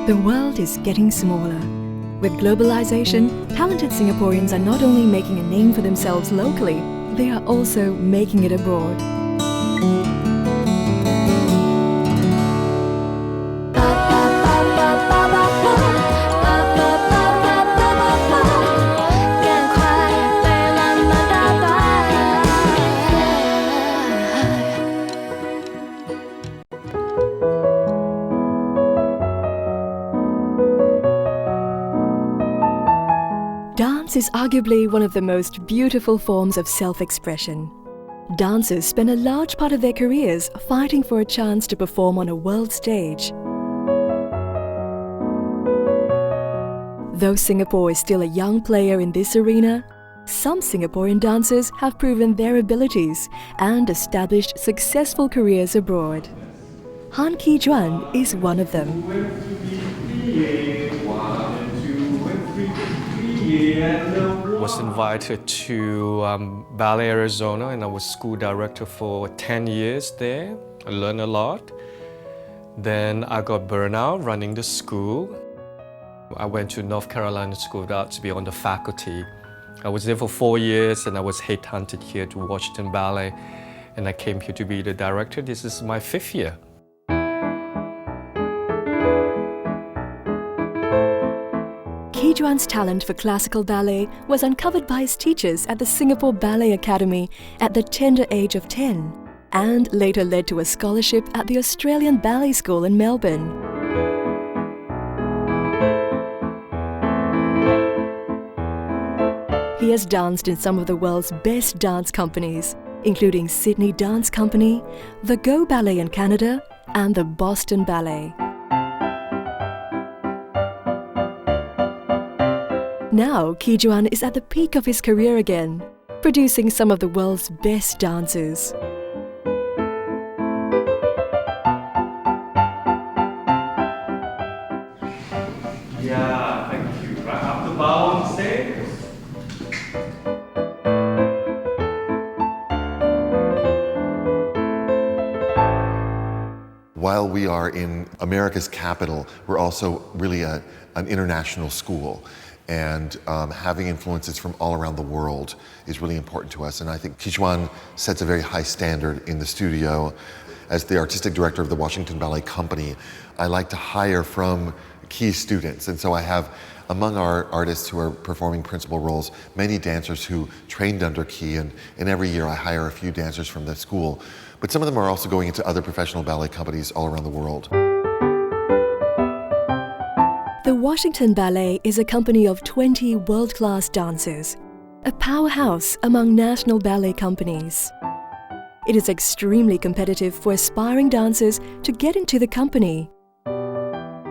The world is getting smaller. With globalization, talented Singaporeans are not only making a name for themselves locally, they are also making it abroad. Dance is arguably one of the most beautiful forms of self-expression. Dancers spend a large part of their careers fighting for a chance to perform on a world stage. Though Singapore is still a young player in this arena, some Singaporean dancers have proven their abilities and established successful careers abroad. Han Ki Juan is one of them. Was invited to Ballet Arizona, and I was school director for 10 years there. I learned a lot. Then I got burned out running the school. I went to North Carolina School of Arts to be on the faculty. I was there for 4 years, and I was headhunted here to Washington Ballet, and I came here to be the director. This is my 5th year. Ki Juan's talent for classical ballet was uncovered by his teachers at the Singapore Ballet Academy at the tender age of 10, and later led to a scholarship at the Australian Ballet School in Melbourne. He has danced in some of the world's best dance companies, including Sydney Dance Company, the Go Ballet in Canada, and the Boston Ballet. Now, Ki Juan is at the peak of his career again, producing some of the world's best dancers. Yeah, thank you. Right up the bow on stage. While we are in America's capital, we're also really an international school. And having influences from all around the world is really important to us. And I think Ki Juan sets a very high standard in the studio. As the artistic director of the Washington Ballet Company, I like to hire from Ki students. And so I have, among our artists who are performing principal roles, many dancers who trained under Ki, and every year I hire a few dancers from the school. But some of them are also going into other professional ballet companies all around the world. The Washington Ballet is a company of 20 world-class dancers, a powerhouse among national ballet companies. It is extremely competitive for aspiring dancers to get into the company.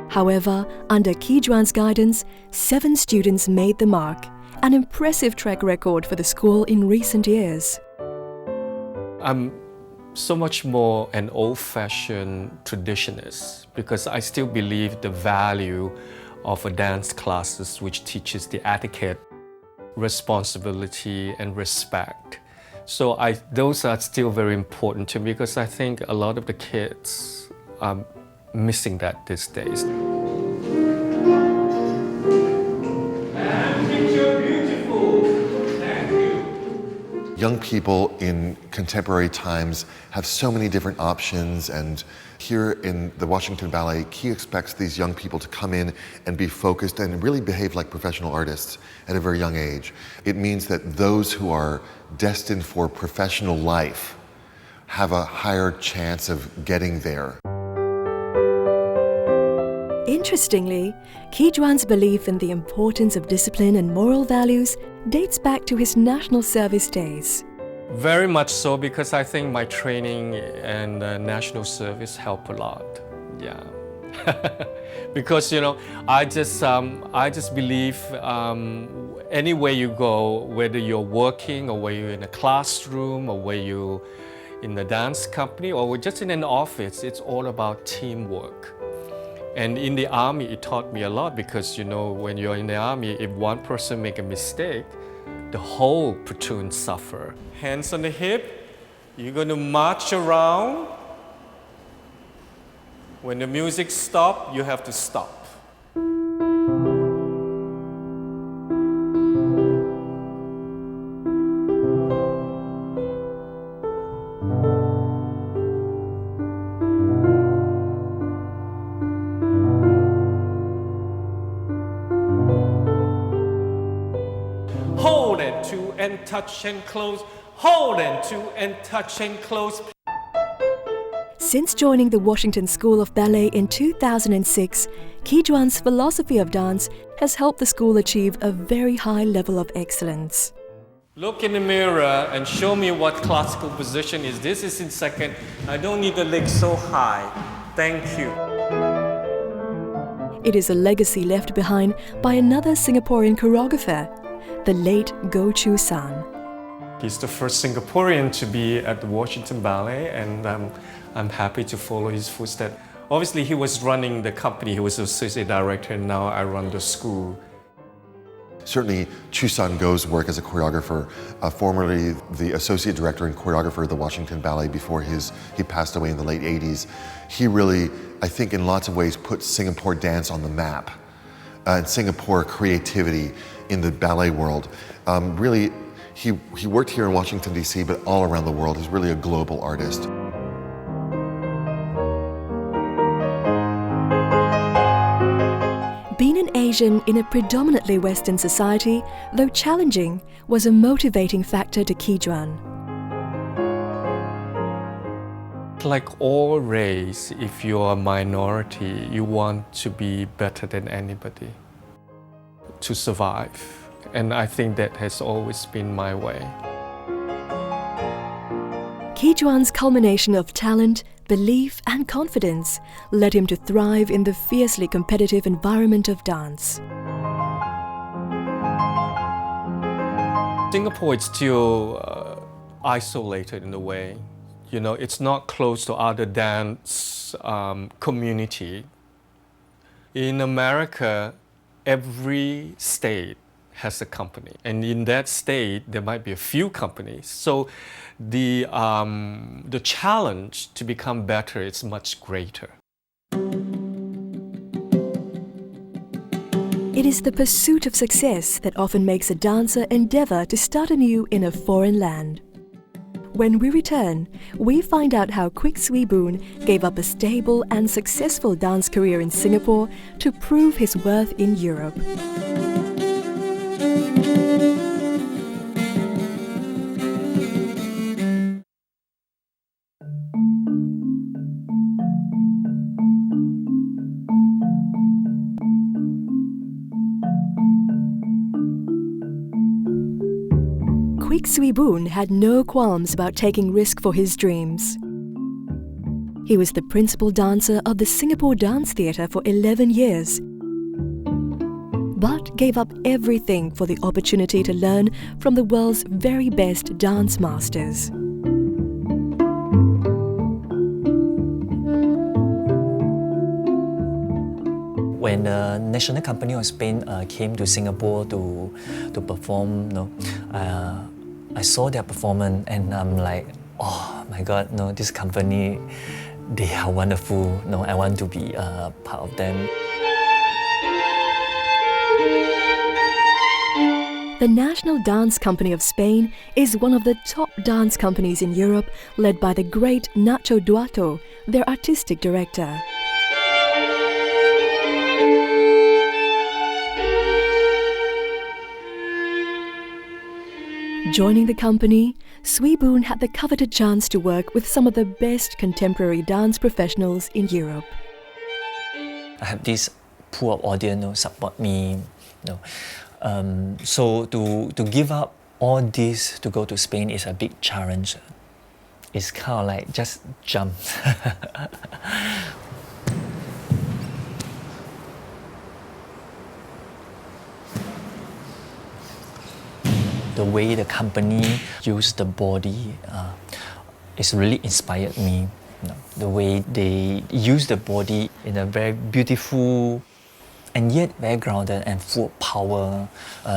However, under Ki Juan's guidance, 7 students made the mark, an impressive track record for the school in recent years. I'm so much more an old-fashioned traditionalist because I still believe the value of a dance classes which teaches the etiquette, responsibility, and respect. So those are still very important to me because I think a lot of the kids are missing that these days. Young people in contemporary times have so many different options, and here in the Washington Ballet, Ki expects these young people to come in and be focused and really behave like professional artists at a very young age. It means that those who are destined for professional life have a higher chance of getting there. Interestingly, Ki Juan's belief in the importance of discipline and moral values dates back to his national service days. Very much so, because I think my training and national service helped a lot. Yeah, because I just believe anywhere you go, whether you're working or whether you're in a classroom or whether you're in a dance company or just in an office, it's all about teamwork. And in the army, it taught me a lot because, when you're in the army, if one person make a mistake, the whole platoon suffer. Hands on the hip, you're going to march around. When the music stops, you have to stop. and touch and close. Hold and two and touch and close. Since joining the Washington School of Ballet in 2006, Ki-Juan's philosophy of dance has helped the school achieve a very high level of excellence. Look in the mirror and show me what classical position is. This is in second. I don't need the legs so high. Thank you. It is a legacy left behind by another Singaporean choreographer, the late Goh Chu San. He's the first Singaporean to be at the Washington Ballet, and I'm happy to follow his footsteps. Obviously, he was running the company. He was the associate director, and now I run the school. Certainly, Chu San Goh's work as a choreographer, formerly the associate director and choreographer of the Washington Ballet before he passed away in the late 80s, he really, I think in lots of ways, put Singapore dance on the map and Singapore creativity in the ballet world. Really, he worked here in Washington, D.C., but all around the world. He's really a global artist. Being an Asian in a predominantly Western society, though challenging, was a motivating factor to Ki-Juan. Like all race, if you're a minority, you want to be better than anybody to survive. And I think that has always been my way. Ki-Juan's culmination of talent, belief and confidence led him to thrive in the fiercely competitive environment of dance. Singapore is still isolated in a way. You know, it's not close to other dance community. In America, every state has a company, and in that state there might be a few companies. So the challenge to become better is much greater. It is the pursuit of success that often makes a dancer endeavour to start anew in a foreign land. When we return, we find out how Kwik Swee Boon gave up a stable and successful dance career in Singapore to prove his worth in Europe. Kwik Swee Boon had no qualms about taking risk for his dreams. He was the principal dancer of the Singapore Dance Theatre for 11 years, but gave up everything for the opportunity to learn from the world's very best dance masters. When the National Company of Spain came to Singapore to perform, I saw their performance and I'm like, oh my God, this company, they are wonderful. I want to be part of them. The National Dance Company of Spain is one of the top dance companies in Europe, led by the great Nacho Duato, their artistic director. Joining the company, Swee Boon had the coveted chance to work with some of the best contemporary dance professionals in Europe. I have this pool of audience support me. So to give up all this to go to Spain is a big challenge. It's kind of like just jump. The way the company used the body it's really inspired me. The way they use the body in a very beautiful and yet very grounded and full of power,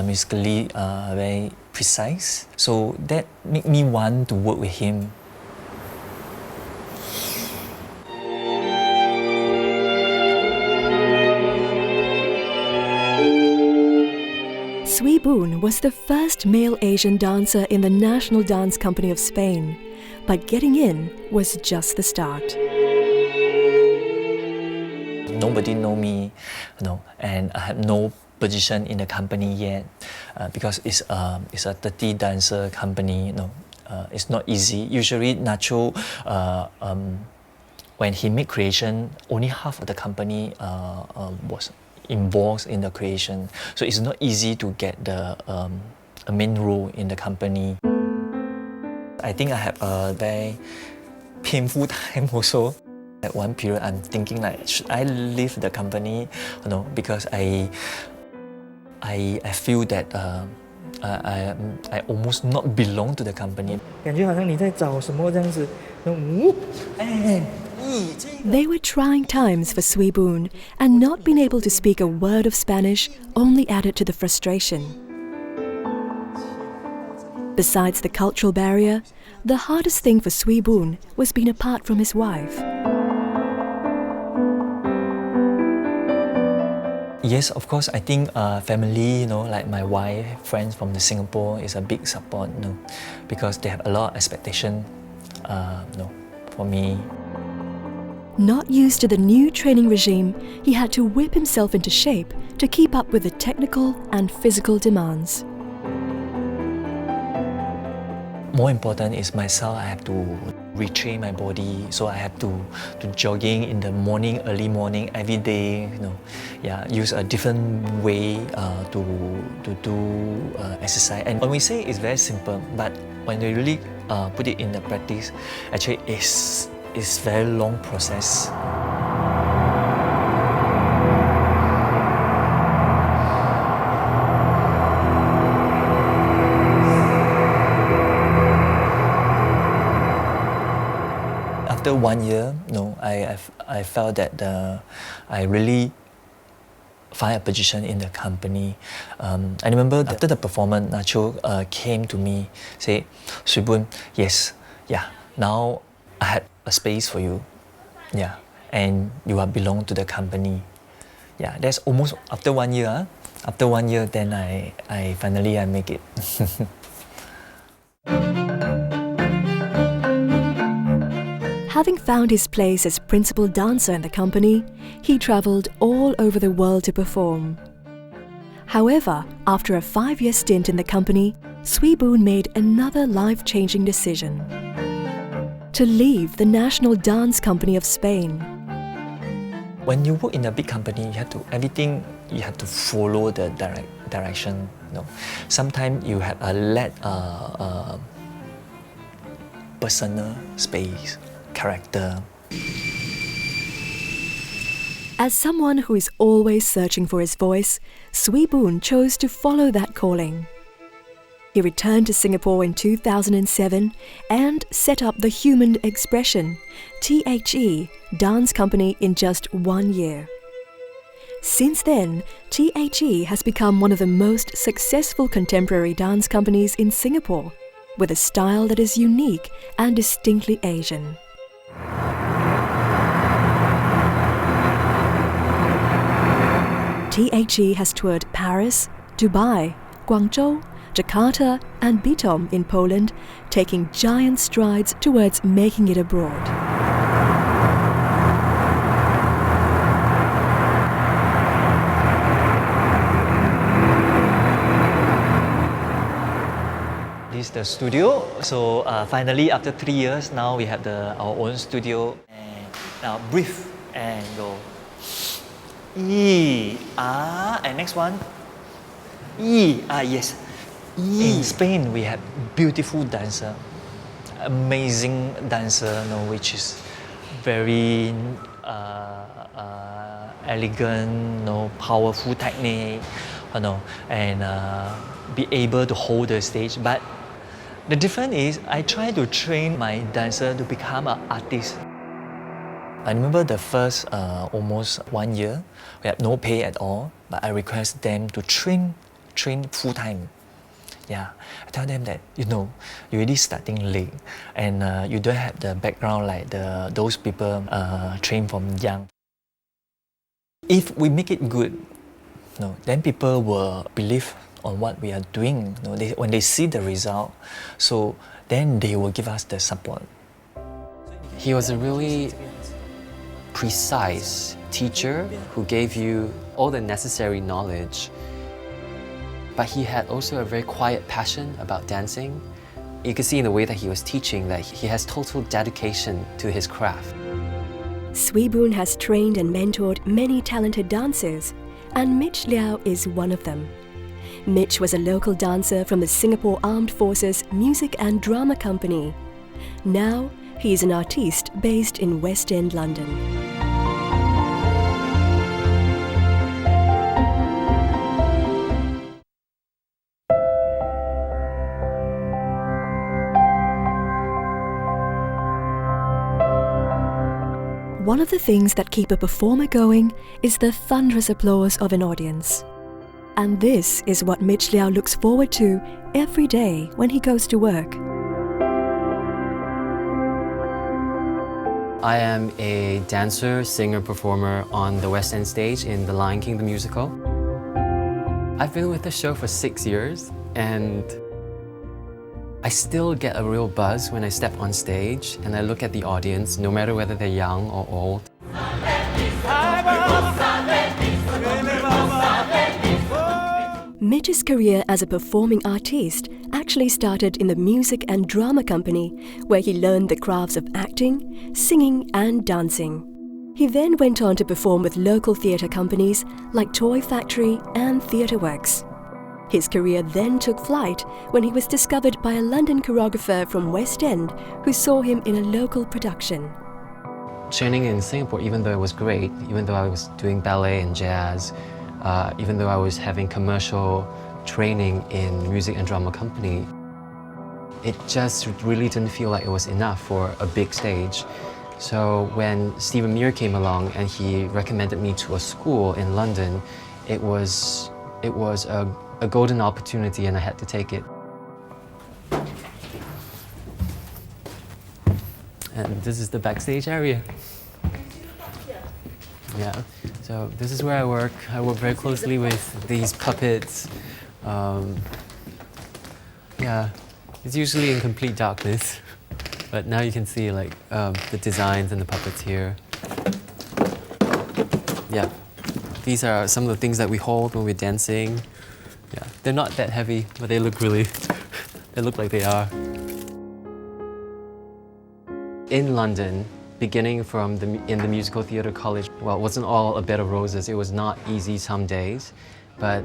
musically very precise. So that made me want to work with him. Swee Boon was the first male Asian dancer in the National Dance Company of Spain, but getting in was just the start. Nobody know me, and I had no position in the company yet because it's a 30 dancer company. It's not easy. Usually Nacho, when he made creation, only half of the company was involved in the creation. So it's not easy to get the a main role in the company. I think I have a very painful time also. At one period, I'm thinking like, should I leave the company? Because I feel that I almost not belong to the company. 感觉好像你在找什么这样子，They were trying times for Swee Boon, and not being able to speak a word of Spanish only added to the frustration. Besides the cultural barrier, the hardest thing for Swee Boon was being apart from his wife. Yes, of course. I think family, like my wife, friends from Singapore, is a big support, because they have a lot of expectation, for me. Not used to the new training regime, he had to whip himself into shape to keep up with the technical and physical demands. More important is myself. I have to retrain my body, so I have to jogging in the morning, early morning, every day. Use a different way to do exercise. And when we say it's very simple, but when we really put it in the practice, actually it's very long process. After 1 year, I felt that I really find a position in the company. I remember after the performance, Nacho came to me, say, "Swee Boon, now I had a space for you, and you are belong to the company." That's almost after 1 year. After 1 year, then I finally make it. Having found his place as principal dancer in the company, he travelled all over the world to perform. However, after a 5-year stint in the company, Swee Boon made another life-changing decision: to leave the National Dance Company of Spain. When you work in a big company, you have to follow the direction. Sometimes you have a personal space, character. As someone who is always searching for his voice, Swee Boon chose to follow that calling. He returned to Singapore in 2007 and set up the Human Expression, THE, dance company in just 1 year. Since then, THE has become one of the most successful contemporary dance companies in Singapore, with a style that is unique and distinctly Asian. THE has toured Paris, Dubai, Guangzhou, Jakarta and Bytom in Poland, taking giant strides towards making it abroad. This is the studio. So finally, after 3 years, now we have our own studio. And now breathe and go. And next one. Yes. In Spain, we have beautiful dancer, amazing dancer, which is very elegant, powerful technique, and be able to hold the stage. But the difference is, I try to train my dancer to become an artist. I remember the first almost 1 year, we had no pay at all, but I request them to train full time. I tell them that you're already starting late, and you don't have the background like those people train from young. If we make it good, then people will believe on what we are doing. When they see the result, so then they will give us the support. He was a really precise teacher who gave you all the necessary knowledge but he had also a very quiet passion about dancing. You could see in the way that he was teaching that he has total dedication to his craft. Swee-Boon has trained and mentored many talented dancers, and Mitch Liao is one of them. Mitch was a local dancer from the Singapore Armed Forces Music and Drama Company. Now, he is an artiste based in West End, London. One of the things that keep a performer going is the thunderous applause of an audience. And this is what Mitch Liao looks forward to every day when he goes to work. I am a dancer, singer, performer on the West End stage in The Lion King the musical. I've been with the show for 6 years, and I still get a real buzz when I step on stage and I look at the audience, no matter whether they're young or old. Mitch's career as a performing artiste actually started in the Music and Drama Company, where he learned the crafts of acting, singing and dancing. He then went on to perform with local theatre companies like Toy Factory and Theatre Works. His career then took flight when he was discovered by a London choreographer from West End who saw him in a local production. Training in Singapore, even though it was great, even though I was doing ballet and jazz, even though I was having commercial training in Music and Drama Company, it just really didn't feel like it was enough for a big stage. So when Stephen Muir came along and he recommended me to a school in London, it was a golden opportunity and I had to take it. And this is the backstage area. Yeah, so this is where I work. I work very closely with these puppets. Yeah, it's usually in complete darkness, but now you can see like the designs and the puppets here. Yeah, these are some of the things that we hold when we're dancing. Yeah, they're not that heavy, but they look really, they look like they are. In London, beginning from in the musical theatre college, well, it wasn't all a bed of roses. It was not easy some days, but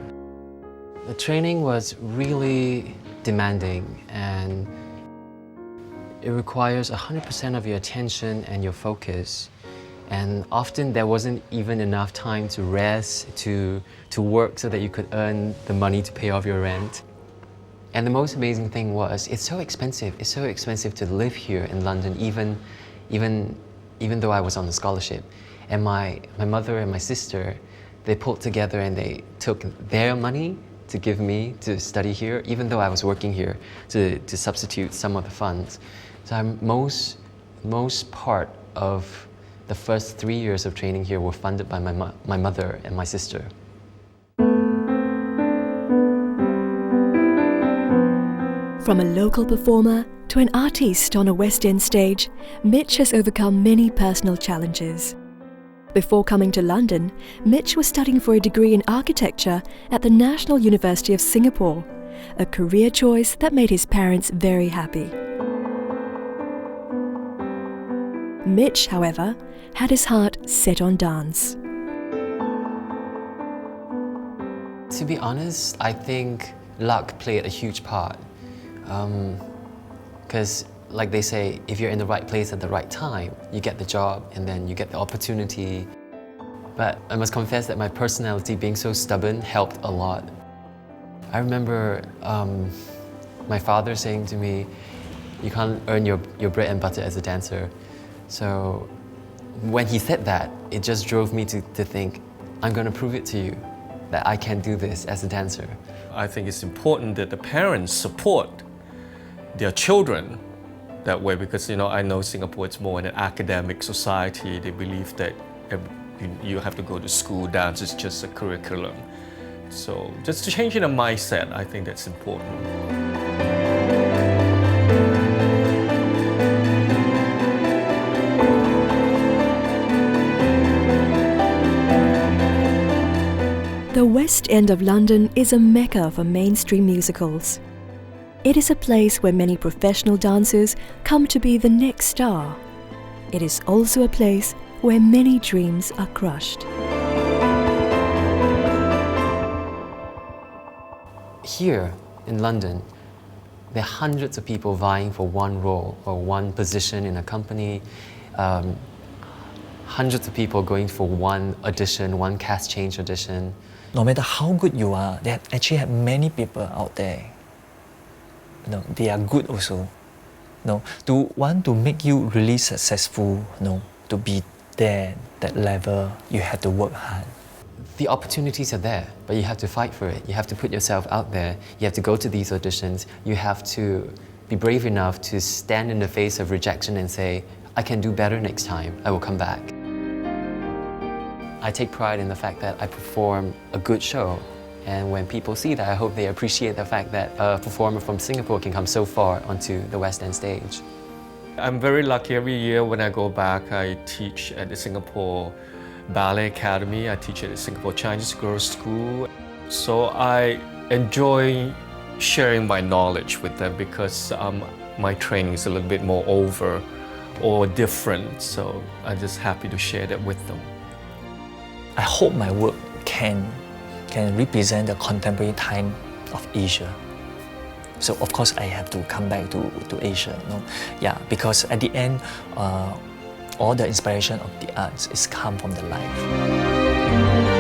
the training was really demanding and it requires 100% of your attention and your focus. And often there wasn't even enough time to rest, to work so that you could earn the money to pay off your rent. And the most amazing thing was, it's so expensive. It's so expensive to live here in London, even though I was on a scholarship. And my mother and my sister, they pulled together and they took their money to give me to study here, even though I was working here, to substitute some of the funds. So most part of the first 3 years of training here were funded by my mother and my sister. From a local performer to an artiste on a West End stage, Mitch has overcome many personal challenges. Before coming to London, Mitch was studying for a degree in architecture at the National University of Singapore, a career choice that made his parents very happy. Mitch, however, had his heart set on dance. To be honest, I think luck played a huge part. Because like they say, if you're in the right place at the right time, you get the job and then you get the opportunity. But I must confess that my personality being so stubborn helped a lot. I remember my father saying to me, you can't earn your bread and butter as a dancer. So when he said that, it just drove me to think, I'm going to prove it to you that I can do this as a dancer. I think it's important that the parents support their children that way because, you know, I know Singapore is more an academic society. They believe that you have to go to school, dance is just a curriculum. So just to change in a mindset, I think that's important. The West End of London is a mecca for mainstream musicals. It is a place where many professional dancers come to be the next star. It is also a place where many dreams are crushed. Here in London, there are hundreds of people vying for one role or one position in a company. Hundreds of people going for one audition, one cast change audition. No matter how good you are, there actually have many people out there. They are good also. To want to make you really successful, to be there, that level, you have to work hard. The opportunities are there, but you have to fight for it. You have to put yourself out there. You have to go to these auditions. You have to be brave enough to stand in the face of rejection and say, I can do better next time. I will come back. I take pride in the fact that I perform a good show. And when people see that, I hope they appreciate the fact that a performer from Singapore can come so far onto the West End stage. I'm very lucky. Every year when I go back, I teach at the Singapore Ballet Academy. I teach at the Singapore Chinese Girls School. So I enjoy sharing my knowledge with them because my training is a little bit more over or different. So I'm just happy to share that with them. I hope my work can represent the contemporary time of Asia. So of course I have to come back to Asia, because at the end, all the inspiration of the arts is come from the life.